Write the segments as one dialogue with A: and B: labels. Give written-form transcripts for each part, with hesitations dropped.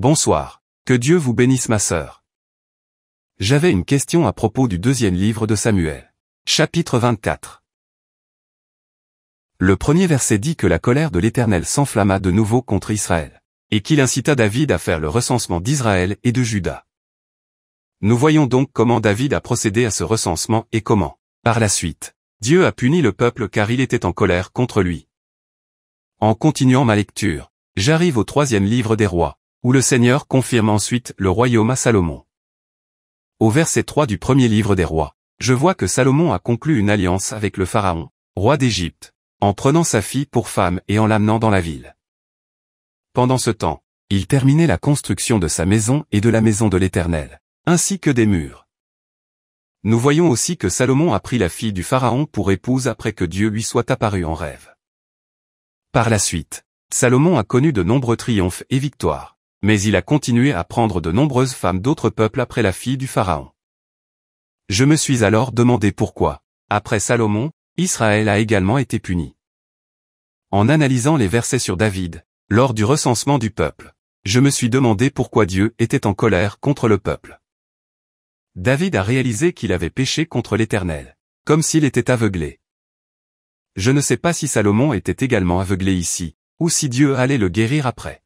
A: Bonsoir. Que Dieu vous bénisse ma sœur. J'avais une question à propos du deuxième livre de Samuel. Chapitre 24. Le premier verset dit que la colère de l'Éternel s'enflamma de nouveau contre Israël, et qu'il incita David à faire le recensement d'Israël et de Juda. Nous voyons donc comment David a procédé à ce recensement et comment, par la suite, Dieu a puni le peuple car il était en colère contre lui. En continuant ma lecture, j'arrive au troisième livre des rois, où le Seigneur confirme ensuite le royaume à Salomon. Au verset 3 du premier livre des rois, je vois que Salomon a conclu une alliance avec le Pharaon, roi d'Égypte, en prenant sa fille pour femme et en l'amenant dans la ville. Pendant ce temps, il terminait la construction de sa maison et de la maison de l'Éternel, ainsi que des murs. Nous voyons aussi que Salomon a pris la fille du Pharaon pour épouse après que Dieu lui soit apparu en rêve. Par la suite, Salomon a connu de nombreux triomphes et victoires, mais il a continué à prendre de nombreuses femmes d'autres peuples après la fille du Pharaon. Je me suis alors demandé pourquoi, après Salomon, Israël a également été puni. En analysant les versets sur David, lors du recensement du peuple, je me suis demandé pourquoi Dieu était en colère contre le peuple. David a réalisé qu'il avait péché contre l'Éternel, comme s'il était aveuglé. Je ne sais pas si Salomon était également aveuglé ici, ou si Dieu allait le guérir après.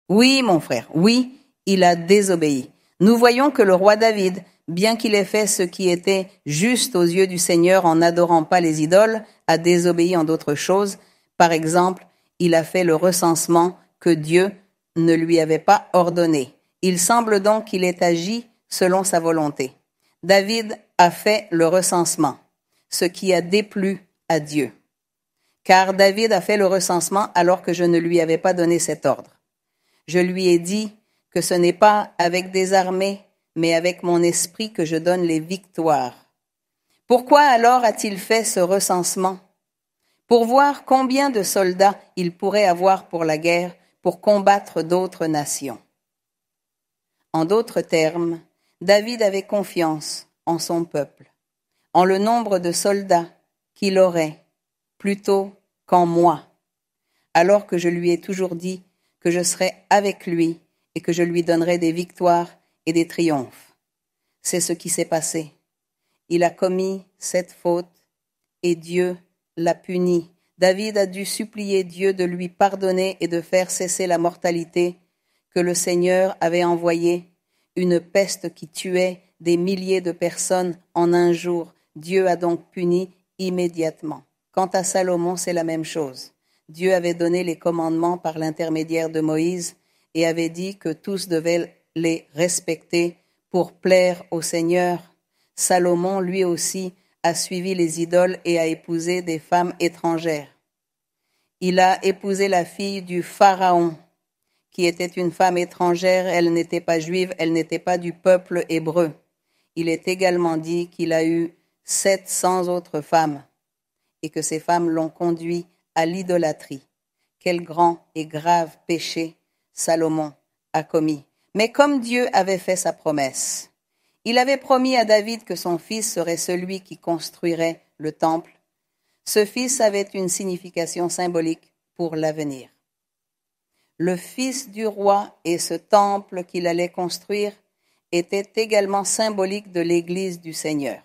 B: Oui, mon frère, oui, il a désobéi. Nous voyons que le roi David, bien qu'il ait fait ce qui était juste aux yeux du Seigneur en n'adorant pas les idoles, a désobéi en d'autres choses. Par exemple, il a fait le recensement que Dieu ne lui avait pas ordonné. Il semble donc qu'il ait agi selon sa volonté. David a fait le recensement, ce qui a déplu à Dieu. Car David a fait le recensement alors que je ne lui avais pas donné cet ordre. Je lui ai dit que ce n'est pas avec des armées, mais avec mon esprit que je donne les victoires. Pourquoi alors a-t-il fait ce recensement? Pour voir combien de soldats il pourrait avoir pour la guerre, pour combattre d'autres nations. En d'autres termes, David avait confiance en son peuple, en le nombre de soldats qu'il aurait, plutôt qu'en moi, alors que je lui ai toujours dit que je serais avec lui et que je lui donnerais des victoires et des triomphes. C'est ce qui s'est passé. Il a commis cette faute et Dieu l'a puni. David a dû supplier Dieu de lui pardonner et de faire cesser la mortalité que le Seigneur avait envoyée, une peste qui tuait des milliers de personnes en un jour. Dieu a donc puni immédiatement. Quant à Salomon, c'est la même chose. Dieu avait donné les commandements par l'intermédiaire de Moïse et avait dit que tous devaient les respecter pour plaire au Seigneur. Salomon, lui aussi, a suivi les idoles et a épousé des femmes étrangères. Il a épousé la fille du Pharaon, qui était une femme étrangère. Elle n'était pas juive, elle n'était pas du peuple hébreu. Il est également dit qu'il a eu 700 autres femmes et que ces femmes l'ont conduit à l'idolâtrie. Quel grand et grave péché Salomon a commis. Mais comme Dieu avait fait sa promesse, il avait promis à David que son fils serait celui qui construirait le temple. Ce fils avait une signification symbolique pour l'avenir. Le fils du roi et ce temple qu'il allait construire étaient également symboliques de l'Église du Seigneur.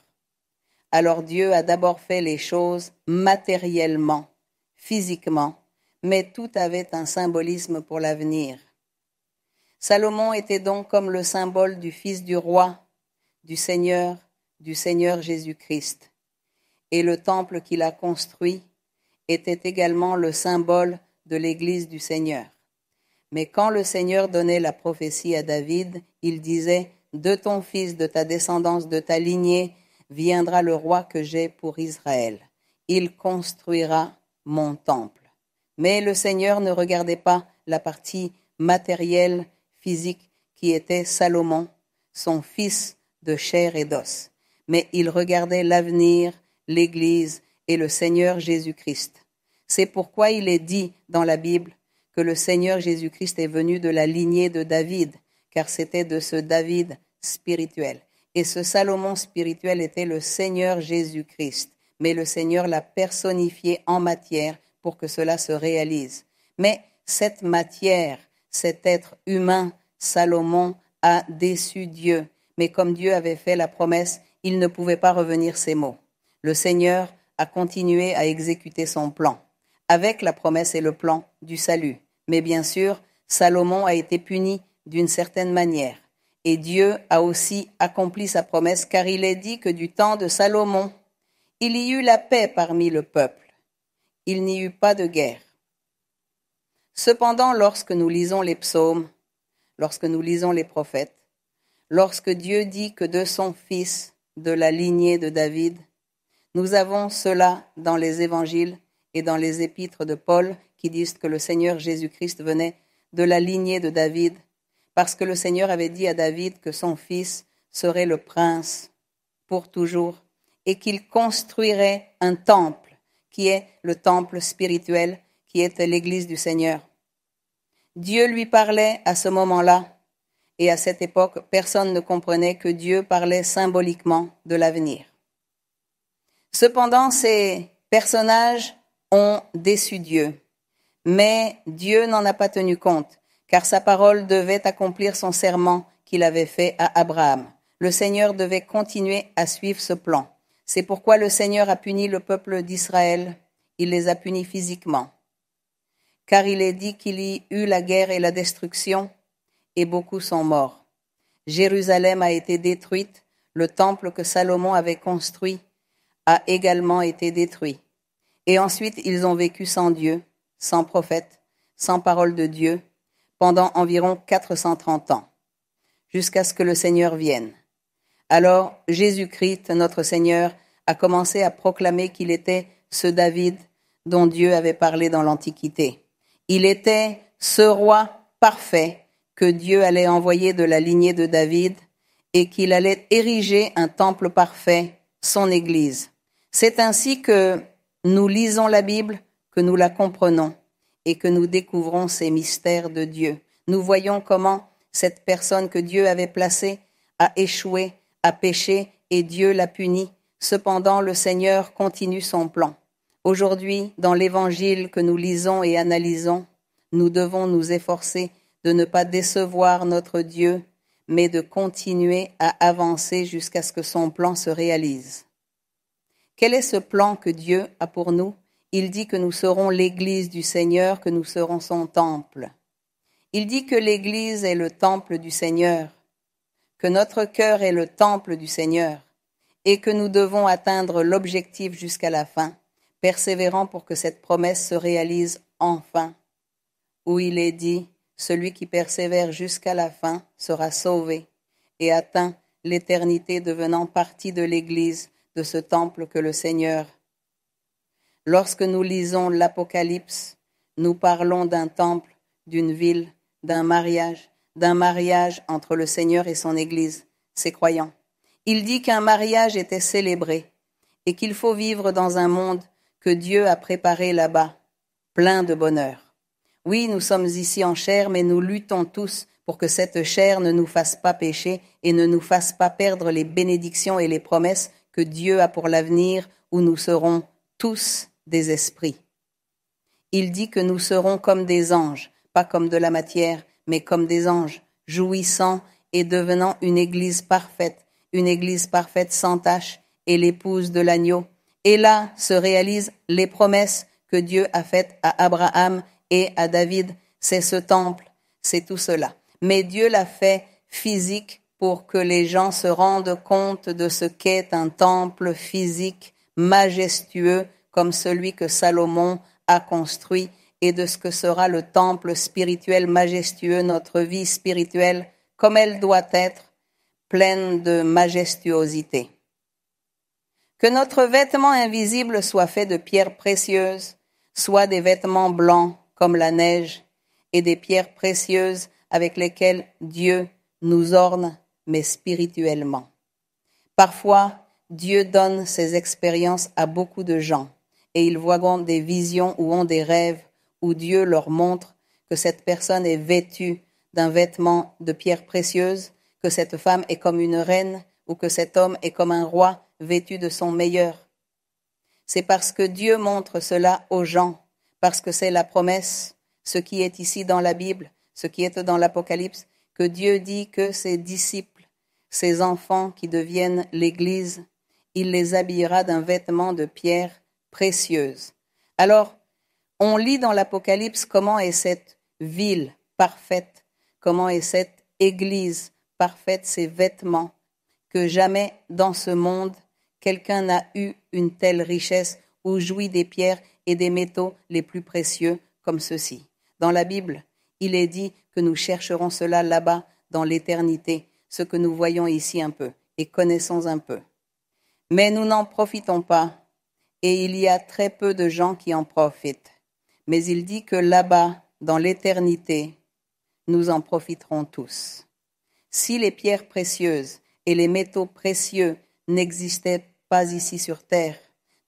B: Alors Dieu a d'abord fait les choses matériellement, physiquement, mais tout avait un symbolisme pour l'avenir. Salomon était donc comme le symbole du Fils du roi, du Seigneur Jésus-Christ. Et le temple qu'il a construit était également le symbole de l'Église du Seigneur. Mais quand le Seigneur donnait la prophétie à David, il disait « De ton fils, de ta descendance, de ta lignée, viendra le roi que j'ai pour Israël. Il construira mon temple. » Mais le Seigneur ne regardait pas la partie matérielle, physique, qui était Salomon, son fils de chair et d'os. Mais il regardait l'avenir, l'Église et le Seigneur Jésus-Christ. C'est pourquoi il est dit dans la Bible que le Seigneur Jésus-Christ est venu de la lignée de David, car c'était de ce David spirituel. Et ce Salomon spirituel était le Seigneur Jésus-Christ. Mais le Seigneur l'a personnifié en matière pour que cela se réalise. Mais cette matière, cet être humain, Salomon a déçu Dieu. Mais comme Dieu avait fait la promesse, il ne pouvait pas revenir ces mots. Le Seigneur a continué à exécuter son plan, avec la promesse et le plan du salut. Mais bien sûr, Salomon a été puni d'une certaine manière. Et Dieu a aussi accompli sa promesse, car il est dit que du temps de Salomon, il y eut la paix parmi le peuple. Il n'y eut pas de guerre. Cependant, lorsque nous lisons les psaumes, lorsque nous lisons les prophètes, lorsque Dieu dit que de son fils, de la lignée de David, nous avons cela dans les évangiles et dans les épîtres de Paul qui disent que le Seigneur Jésus-Christ venait de la lignée de David, parce que le Seigneur avait dit à David que son fils serait le prince pour toujours et qu'il construirait un temple qui est le temple spirituel, qui est l'Église du Seigneur. Dieu lui parlait à ce moment-là, et à cette époque, personne ne comprenait que Dieu parlait symboliquement de l'avenir. Cependant, ces personnages ont déçu Dieu, mais Dieu n'en a pas tenu compte, car sa parole devait accomplir son serment qu'il avait fait à Abraham. Le Seigneur devait continuer à suivre ce plan. C'est pourquoi le Seigneur a puni le peuple d'Israël. Il les a punis physiquement. Car il est dit qu'il y eut la guerre et la destruction, et beaucoup sont morts. Jérusalem a été détruite, le temple que Salomon avait construit a également été détruit. Et ensuite, ils ont vécu sans Dieu, sans prophète, sans parole de Dieu, pendant environ 430 ans, jusqu'à ce que le Seigneur vienne. Alors, Jésus-Christ, notre Seigneur, a commencé à proclamer qu'il était ce David dont Dieu avait parlé dans l'Antiquité. Il était ce roi parfait que Dieu allait envoyer de la lignée de David et qu'il allait ériger un temple parfait, son Église. C'est ainsi que nous lisons la Bible, que nous la comprenons et que nous découvrons ces mystères de Dieu. Nous voyons comment cette personne que Dieu avait placée a échoué, a péché et Dieu l'a puni. Cependant, le Seigneur continue son plan. Aujourd'hui, dans l'Évangile que nous lisons et analysons, nous devons nous efforcer de ne pas décevoir notre Dieu, mais de continuer à avancer jusqu'à ce que son plan se réalise. Quel est ce plan que Dieu a pour nous? Il dit que nous serons l'Église du Seigneur, que nous serons son temple. Il dit que l'Église est le temple du Seigneur, que notre cœur est le temple du Seigneur, et que nous devons atteindre l'objectif jusqu'à la fin, persévérant pour que cette promesse se réalise enfin, où il est dit « Celui qui persévère jusqu'à la fin sera sauvé et atteint l'éternité devenant partie de l'Église, de ce temple que le Seigneur. » Lorsque nous lisons l'Apocalypse, nous parlons d'un temple, d'une ville, d'un mariage entre le Seigneur et son Église, ses croyants. Il dit qu'un mariage était célébré et qu'il faut vivre dans un monde que Dieu a préparé là-bas, plein de bonheur. Oui, nous sommes ici en chair, mais nous luttons tous pour que cette chair ne nous fasse pas pécher et ne nous fasse pas perdre les bénédictions et les promesses que Dieu a pour l'avenir, où nous serons tous des esprits. Il dit que nous serons comme des anges, pas comme de la matière, mais comme des anges, jouissant et devenant une église parfaite sans tache et l'épouse de l'agneau. Et là se réalisent les promesses que Dieu a faites à Abraham et à David. C'est ce temple, c'est tout cela. Mais Dieu l'a fait physique pour que les gens se rendent compte de ce qu'est un temple physique majestueux comme celui que Salomon a construit et de ce que sera le temple spirituel majestueux, notre vie spirituelle, comme elle doit être, pleine de majestuosité. Que notre vêtement invisible soit fait de pierres précieuses, soit des vêtements blancs comme la neige, et des pierres précieuses avec lesquelles Dieu nous orne, mais spirituellement. Parfois, Dieu donne ces expériences à beaucoup de gens, et ils voient des visions ou ont des rêves où Dieu leur montre que cette personne est vêtue d'un vêtement de pierres précieuses, que cette femme est comme une reine ou que cet homme est comme un roi vêtu de son meilleur. C'est parce que Dieu montre cela aux gens, parce que c'est la promesse, ce qui est ici dans la Bible, ce qui est dans l'Apocalypse, que Dieu dit que ses disciples, ses enfants qui deviennent l'Église, il les habillera d'un vêtement de pierre précieuse. Alors, on lit dans l'Apocalypse comment est cette ville parfaite, comment est cette Église parfaite, ces vêtements, que jamais dans ce monde, quelqu'un n'a eu une telle richesse ou joui des pierres et des métaux les plus précieux comme ceux-ci. Dans la Bible, il est dit que nous chercherons cela là-bas dans l'éternité, ce que nous voyons ici un peu et connaissons un peu. Mais nous n'en profitons pas et il y a très peu de gens qui en profitent. Mais il dit que là-bas, dans l'éternité, nous en profiterons tous. Si les pierres précieuses et les métaux précieux n'existaient pas ici sur terre,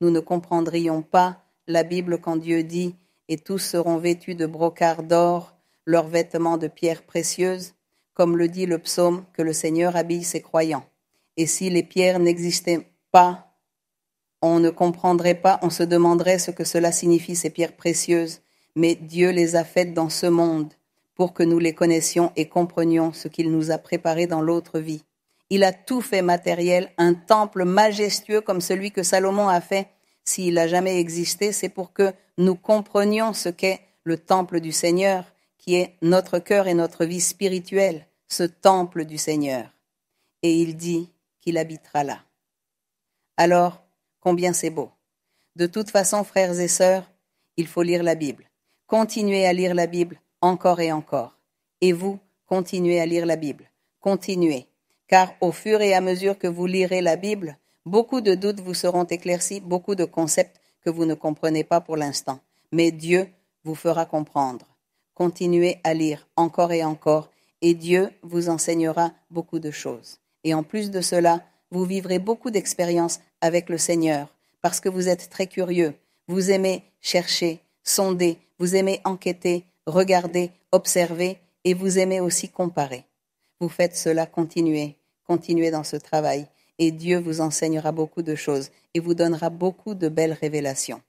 B: nous ne comprendrions pas la Bible quand Dieu dit « Et tous seront vêtus de brocart d'or, leurs vêtements de pierres précieuses », comme le dit le psaume que le Seigneur habille ses croyants. Et si les pierres n'existaient pas, on ne comprendrait pas, on se demanderait ce que cela signifie, ces pierres précieuses. Mais Dieu les a faites dans ce monde pour que nous les connaissions et comprenions ce qu'il nous a préparé dans l'autre vie. Il a tout fait matériel, un temple majestueux comme celui que Salomon a fait. S'il n'a jamais existé, c'est pour que nous comprenions ce qu'est le temple du Seigneur, qui est notre cœur et notre vie spirituelle, ce temple du Seigneur. Et il dit qu'il habitera là. Alors, combien c'est beau. De toute façon, frères et sœurs, il faut lire la Bible. Continuez à lire la Bible encore et encore. Et vous, continuez à lire la Bible. Continuez. Car au fur et à mesure que vous lirez la Bible, beaucoup de doutes vous seront éclaircis, beaucoup de concepts que vous ne comprenez pas pour l'instant. Mais Dieu vous fera comprendre. Continuez à lire encore et encore, et Dieu vous enseignera beaucoup de choses. Et en plus de cela, vous vivrez beaucoup d'expériences avec le Seigneur, parce que vous êtes très curieux. Vous aimez chercher, sonder, vous aimez enquêter, regarder, observer, et vous aimez aussi comparer. Vous faites cela, continuez dans ce travail, et Dieu vous enseignera beaucoup de choses et vous donnera beaucoup de belles révélations.